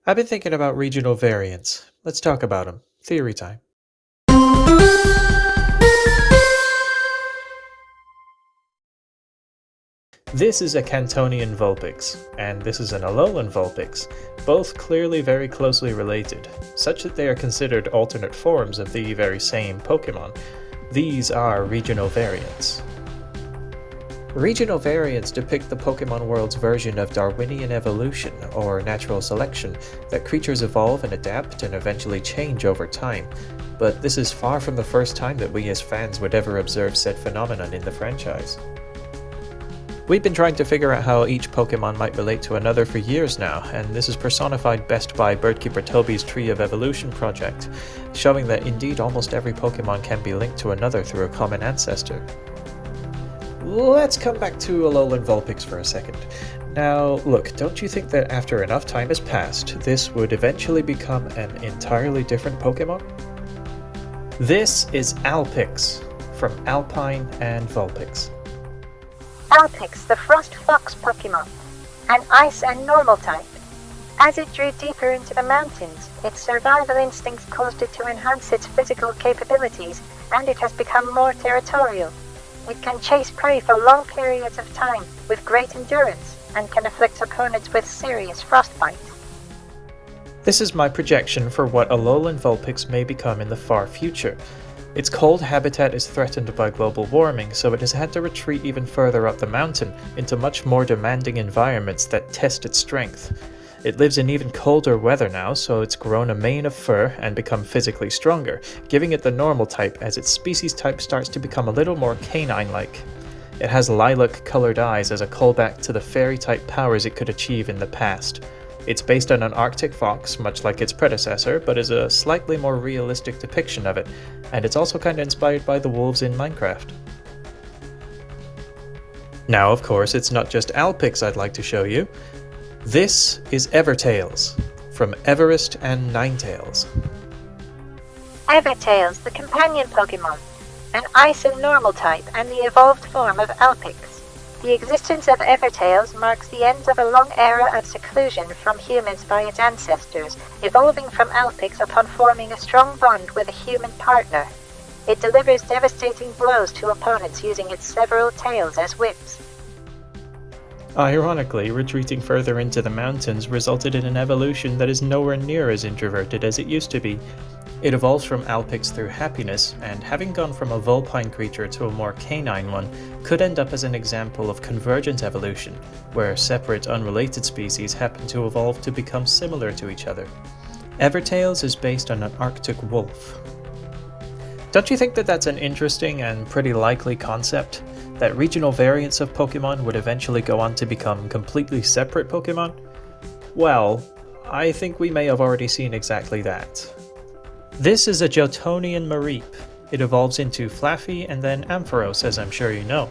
I've been thinking about regional variants. Let's talk about them. Theory time. This is a Cantonian Vulpix, and this is an Alolan Vulpix, both clearly very closely related, such that they are considered alternate forms of the very same Pokémon. These are regional variants. Regional variants depict the Pokémon world's version of Darwinian evolution, or natural selection, that creatures evolve and adapt and eventually change over time. But this is far from the first time that we as fans would ever observe said phenomenon in the franchise. We've been trying to figure out how each Pokémon might relate to another for years now, and this is personified best by Birdkeeper Toby's Tree of Evolution project, showing that indeed almost every Pokémon can be linked to another through a common ancestor. Let's come back to Alolan Vulpix for a second. Now, look, don't you think that after enough time has passed, this would eventually become an entirely different Pokémon? This is Alpix, from Alpine and Vulpix. Alpix, the Frost Fox Pokémon, an ice and normal type. As it drew deeper into the mountains, its survival instincts caused it to enhance its physical capabilities, and it has become more territorial. It can chase prey for long periods of time with great endurance, and can afflict opponents with serious frostbite. This is my projection for what Alolan Vulpix may become in the far future. Its cold habitat is threatened by global warming, so it has had to retreat even further up the mountain into much more demanding environments that test its strength. It lives in even colder weather now, so it's grown a mane of fur and become physically stronger, giving it the normal type as its species type starts to become a little more canine-like. It has lilac-colored eyes as a callback to the fairy-type powers it could achieve in the past. It's based on an Arctic fox, much like its predecessor, but is a slightly more realistic depiction of it, and it's also kinda inspired by the wolves in Minecraft. Now, of course, it's not just Alpix I'd like to show you. This is Evertales, from Everest and Ninetales. Evertales, the companion Pokémon, an ice and normal type and the evolved form of Alpix. The existence of Evertales marks the end of a long era of seclusion from humans by its ancestors, evolving from Alpix upon forming a strong bond with a human partner. It delivers devastating blows to opponents using its several tails as whips. Ironically, retreating further into the mountains resulted in an evolution that is nowhere near as introverted as it used to be. It evolves from Alpix through happiness, and having gone from a vulpine creature to a more canine one, could end up as an example of convergent evolution, where separate unrelated species happen to evolve to become similar to each other. Evertales is based on an Arctic wolf. Don't you think that that's an interesting and pretty likely concept? That regional variants of Pokémon would eventually go on to become completely separate Pokémon? Well, I think we may have already seen exactly that. This is a Galarian Mareep. It evolves into Flaffy and then Ampharos, as I'm sure you know.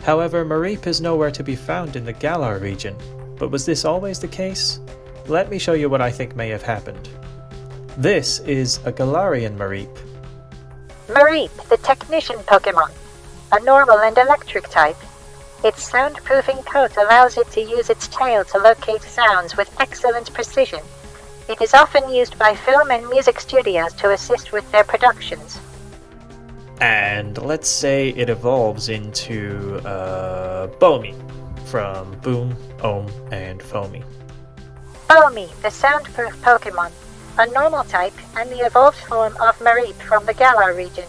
However, Mareep is nowhere to be found in the Galar region. But was this always the case? Let me show you what I think may have happened. This is a Galarian Mareep. Mareep, the technician Pokémon, a normal and electric type. Its soundproofing coat allows it to use its tail to locate sounds with excellent precision. It is often used by film and music studios to assist with their productions. And let's say it evolves into Bohmy, from Boom, Ohm, and Foamy. Bohmy, the soundproof Pokémon, a normal type and the evolved form of Mareep from the Galar region.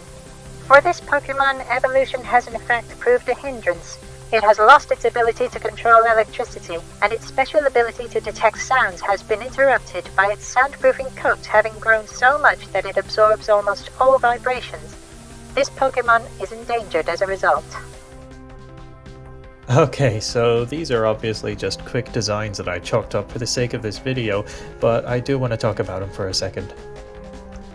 For this Pokémon, evolution has in fact proved a hindrance. It has lost its ability to control electricity, and its special ability to detect sounds has been interrupted by its soundproofing coat having grown so much that it absorbs almost all vibrations. This Pokémon is endangered as a result. Okay, so these are obviously just quick designs that I chalked up for the sake of this video, but I do want to talk about them for a second.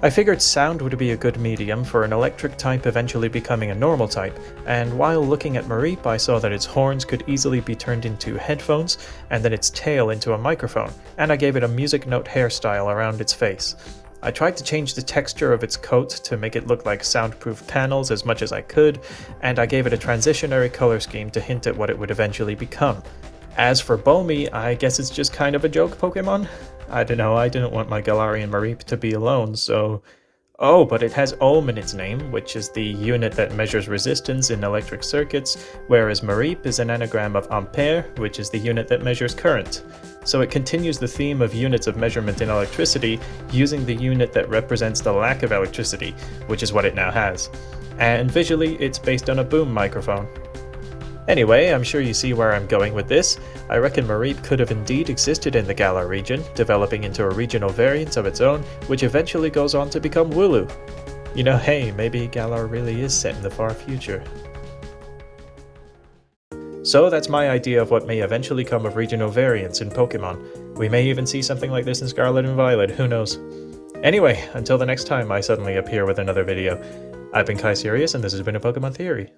I figured sound would be a good medium for an electric type eventually becoming a normal type, and while looking at Mareep I saw that its horns could easily be turned into headphones, and then its tail into a microphone, and I gave it a music note hairstyle around its face. I tried to change the texture of its coat to make it look like soundproof panels as much as I could, and I gave it a transitionary color scheme to hint at what it would eventually become. As for Bohmy, I guess it's just kind of a joke Pokemon. I don't know, I didn't want my Galarian Mareep to be alone, so... Oh, but it has ohm in its name, which is the unit that measures resistance in electric circuits, whereas Mareep is an anagram of ampere, which is the unit that measures current. So it continues the theme of units of measurement in electricity, using the unit that represents the lack of electricity, which is what it now has. And visually, it's based on a boom microphone. Anyway, I'm sure you see where I'm going with this. I reckon Mareep could have indeed existed in the Galar region, developing into a regional variant of its own, which eventually goes on to become Wooloo. You know, hey, maybe Galar really is set in the far future. So that's my idea of what may eventually come of regional variants in Pokémon. We may even see something like this in Scarlet and Violet, who knows. Anyway, until the next time I suddenly appear with another video, I've been Kai Sirius and this has been a Pokemon Theory.